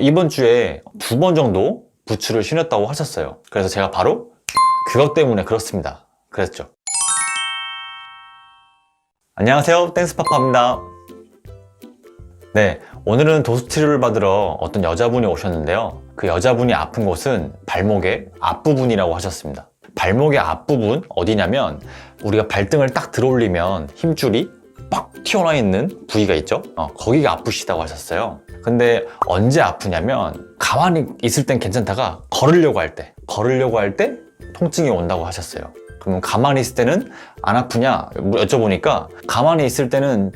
이번 주에 2번 정도 부츠를 신었다고 하셨어요. 그래서 제가 바로 그것 때문에 그렇습니다 그랬죠. 안녕하세요, 댄스파파입니다. 네, 오늘은 도수 치료를 받으러 어떤 여자분이 오셨는데요. 그 여자분이 아픈 곳은 발목의 앞부분이라고 하셨습니다. 발목의 앞부분 어디냐면 우리가 발등을 딱 들어올리면 힘줄이 빡 튀어나와 있는 부위가 있죠. 거기가 아프시다고 하셨어요. 근데 언제 아프냐면 가만히 있을 땐 괜찮다가 걸으려고 할 때 통증이 온다고 하셨어요. 그러면 가만히 있을 때는 안 아프냐 여쭤보니까 가만히 있을 때는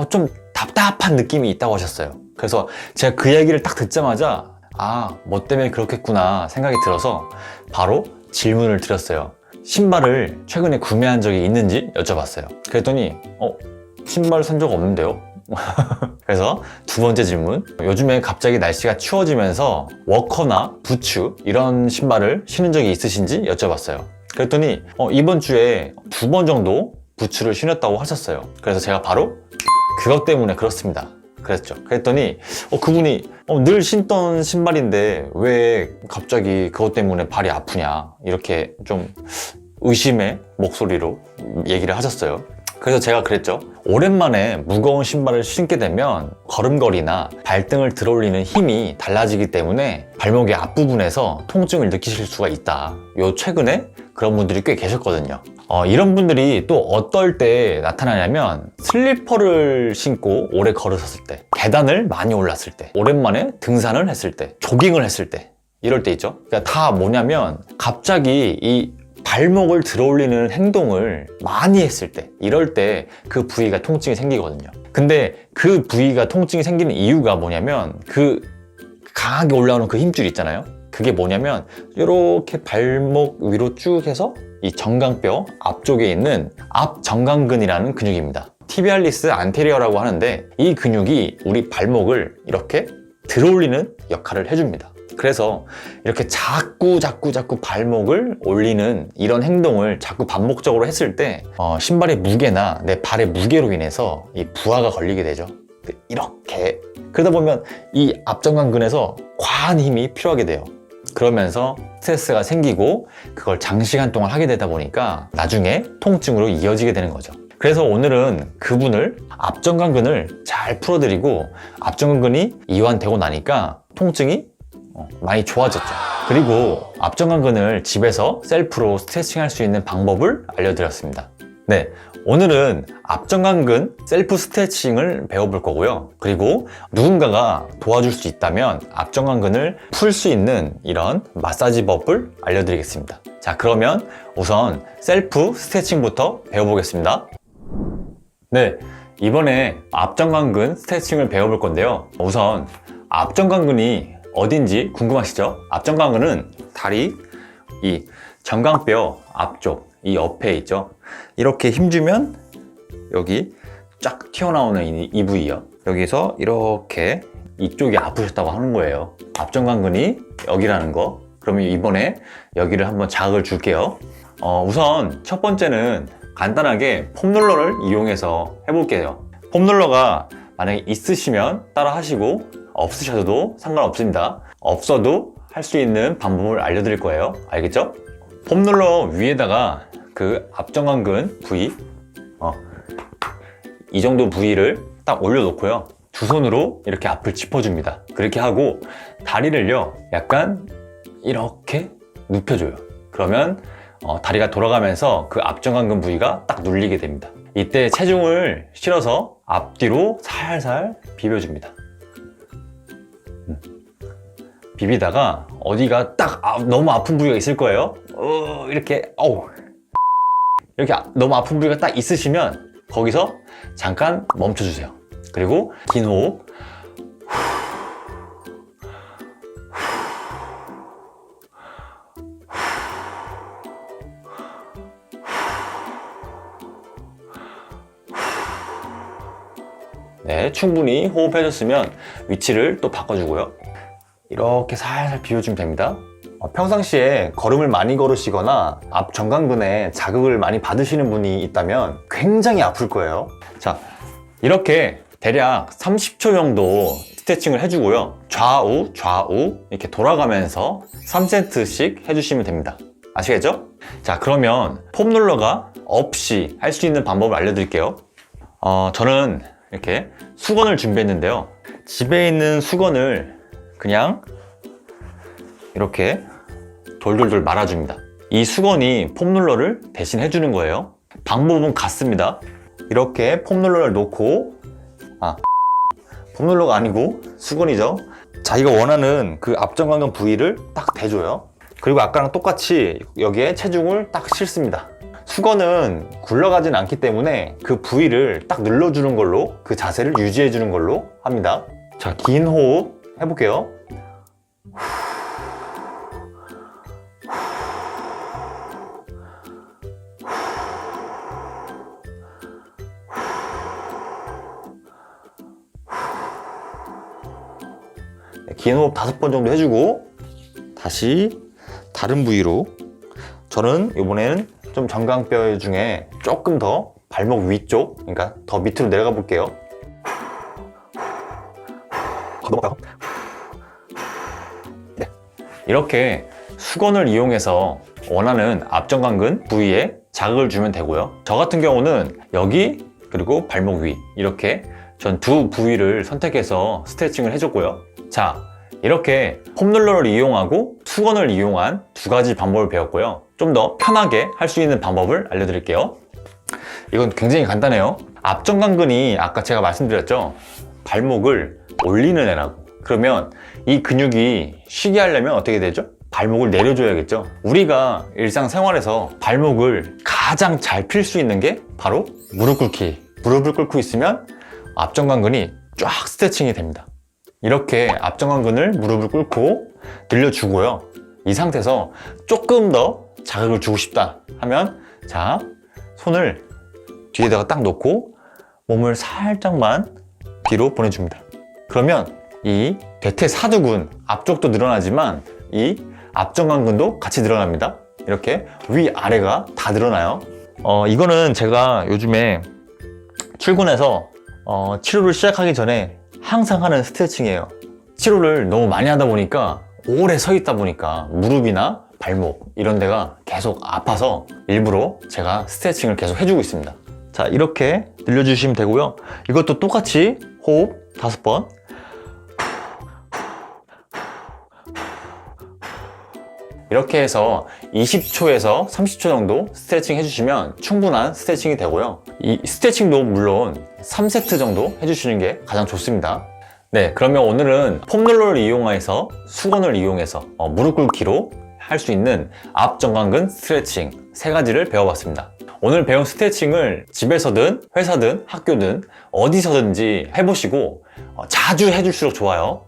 좀 답답한 느낌이 있다고 하셨어요. 그래서 제가 그 얘기를 딱 듣자마자 뭐 때문에 그렇겠구나 생각이 들어서 바로 질문을 드렸어요. 신발을 최근에 구매한 적이 있는지 여쭤봤어요. 그랬더니 신발 산 적 없는데요? 그래서 두 번째 질문, 요즘에 갑자기 날씨가 추워지면서 워커나 부츠 이런 신발을 신은 적이 있으신지 여쭤봤어요. 그랬더니 이번 주에 2번 정도 부츠를 신었다고 하셨어요. 그래서 제가 바로 그것 때문에 그렇습니다 그랬죠. 그랬더니 그분이 늘 신던 신발인데 왜 갑자기 그것 때문에 발이 아프냐 이렇게 좀 의심의 목소리로 얘기를 하셨어요. 그래서 제가 그랬죠. 오랜만에 무거운 신발을 신게 되면 걸음걸이나 발등을 들어올리는 힘이 달라지기 때문에 발목의 앞부분에서 통증을 느끼실 수가 있다. 최근에 그런 분들이 꽤 계셨거든요. 이런 분들이 또 어떨 때 나타나냐면 슬리퍼를 신고 오래 걸으셨을 때, 계단을 많이 올랐을 때, 오랜만에 등산을 했을 때, 조깅을 했을 때 이럴 때 있죠. 그러니까 다 뭐냐면 갑자기 이 발목을 들어올리는 행동을 많이 했을 때, 이럴 때 그 부위가 통증이 생기거든요. 근데 그 부위가 통증이 생기는 이유가 뭐냐면 그 강하게 올라오는 그 힘줄 있잖아요. 그게 뭐냐면 이렇게 발목 위로 쭉 해서 이 정강뼈 앞쪽에 있는 앞정강근이라는 근육입니다. 티비알리스 안테리어라고 하는데 이 근육이 우리 발목을 이렇게 들어올리는 역할을 해줍니다. 그래서 이렇게 자꾸 발목을 올리는 이런 행동을 자꾸 반복적으로 했을 때 신발의 무게나 내 발의 무게로 인해서 이 부하가 걸리게 되죠. 이렇게 그러다 보면 이 앞정강근에서 과한 힘이 필요하게 돼요. 그러면서 스트레스가 생기고 그걸 장시간 동안 하게 되다 보니까 나중에 통증으로 이어지게 되는 거죠. 그래서 오늘은 그분을 앞정강근을 잘 풀어드리고 앞정강근이 이완되고 나니까 통증이 많이 좋아졌죠. 그리고 앞정강근을 집에서 셀프로 스트레칭 할 수 있는 방법을 알려드렸습니다. 네, 오늘은 앞정강근 셀프 스트레칭을 배워볼 거고요. 그리고 누군가가 도와줄 수 있다면 앞정강근을 풀 수 있는 이런 마사지법을 알려드리겠습니다. 자, 그러면 우선 셀프 스트레칭부터 배워보겠습니다. 네, 이번에 앞정강근 스트레칭을 배워볼 건데요. 우선 앞정강근이 어딘지 궁금하시죠? 앞정강근은 다리, 이 정강뼈 앞쪽, 이 옆에 있죠? 이렇게 힘주면 여기 쫙 튀어나오는 이 부위요. 여기서 이렇게 이쪽이 아프셨다고 하는 거예요. 앞정강근이 여기라는 거. 그러면 이번에 여기를 한번 자극을 줄게요. 우선 첫 번째는 간단하게 폼롤러를 이용해서 해볼게요. 폼롤러가 만약에 있으시면 따라 하시고 없으셔도 상관없습니다. 없어도 할 수 있는 방법을 알려드릴 거예요. 알겠죠? 폼롤러 위에다가 그 앞정강근 부위 이 정도 부위를 딱 올려놓고요. 두 손으로 이렇게 앞을 짚어줍니다. 그렇게 하고 다리를요 약간 이렇게 눕혀줘요. 그러면 다리가 돌아가면서 그 앞정강근 부위가 딱 눌리게 됩니다. 이때 체중을 실어서 앞뒤로 살살 비벼줍니다. 비비다가 어디가 딱 너무 아픈 부위가 있을 거예요. 이렇게 너무 아픈 부위가 딱 있으시면 거기서 잠깐 멈춰주세요. 그리고 긴 호흡. 네, 충분히 호흡해줬으면 위치를 또 바꿔주고요. 이렇게 살살 비워주면 됩니다. 평상시에 걸음을 많이 걸으시거나 앞 정강근에 자극을 많이 받으시는 분이 있다면 굉장히 아플 거예요. 자, 이렇게 대략 30초 정도 스트레칭을 해주고요. 좌우 이렇게 돌아가면서 3세트씩 해주시면 됩니다. 아시겠죠? 자, 그러면 폼롤러가 없이 할 수 있는 방법을 알려드릴게요. 저는 이렇게 수건을 준비했는데요. 집에 있는 수건을 그냥 이렇게 돌돌돌 말아줍니다. 이 수건이 폼롤러를 대신 해주는 거예요. 방법은 같습니다. 이렇게 폼롤러를 놓고, 폼롤러가 아니고 수건이죠. 자기가 원하는 그 앞정강근 부위를 딱 대줘요. 그리고 아까랑 똑같이 여기에 체중을 딱 실습니다. 수건은 굴러가진 않기 때문에 그 부위를 딱 눌러주는 걸로, 그 자세를 유지해주는 걸로 합니다. 자, 긴 호흡 해볼게요. 긴 호흡 5번 정도 해주고 다시 다른 부위로, 저는 이번에는 좀 정강뼈 중에 조금 더 발목 위쪽, 그러니까 더 밑으로 내려가 볼게요. 넘어가요. 네. 이렇게 수건을 이용해서 원하는 앞정강근 부위에 자극을 주면 되고요. 저 같은 경우는 여기 그리고 발목 위, 이렇게 전 두 부위를 선택해서 스트레칭을 해줬고요. 자, 이렇게 폼롤러를 이용하고 수건을 이용한 두 가지 방법을 배웠고요. 좀 더 편하게 할 수 있는 방법을 알려드릴게요. 이건 굉장히 간단해요. 앞정강근이 아까 제가 말씀드렸죠, 발목을 올리는 애라고. 그러면 이 근육이 쉬게 하려면 어떻게 되죠? 발목을 내려줘야겠죠. 우리가 일상생활에서 발목을 가장 잘 필 수 있는 게 바로 무릎 꿇기. 무릎을 꿇고 있으면 앞정강근이 쫙 스트레칭이 됩니다. 이렇게 앞정강근을 무릎을 꿇고 늘려주고요. 이 상태에서 조금 더 자극을 주고 싶다 하면, 자, 손을 뒤에다가 딱 놓고 몸을 살짝만 뒤로 보내줍니다. 그러면 이 대퇴사두근 앞쪽도 늘어나지만 이 앞정강근도 같이 늘어납니다. 이렇게 위아래가 다 늘어나요. 이거는 제가 요즘에 출근해서 치료를 시작하기 전에 항상 하는 스트레칭이에요. 치료를 너무 많이 하다 보니까, 오래 서 있다 보니까 무릎이나 발목 이런 데가 계속 아파서 일부러 제가 스트레칭을 계속 해주고 있습니다. 자, 이렇게 늘려주시면 되고요. 이것도 똑같이 호흡 5번. 이렇게 해서 20초에서 30초 정도 스트레칭 해주시면 충분한 스트레칭이 되고요. 이 스트레칭도 물론 3세트 정도 해주시는 게 가장 좋습니다. 네, 그러면 오늘은 폼롤러를 이용해서 수건을 이용해서 무릎 꿇기로 할 수 있는 앞정강근 스트레칭 3가지를 배워봤습니다. 오늘 배운 스트레칭을 집에서든 회사든 학교든 어디서든지 해보시고 자주 해줄수록 좋아요.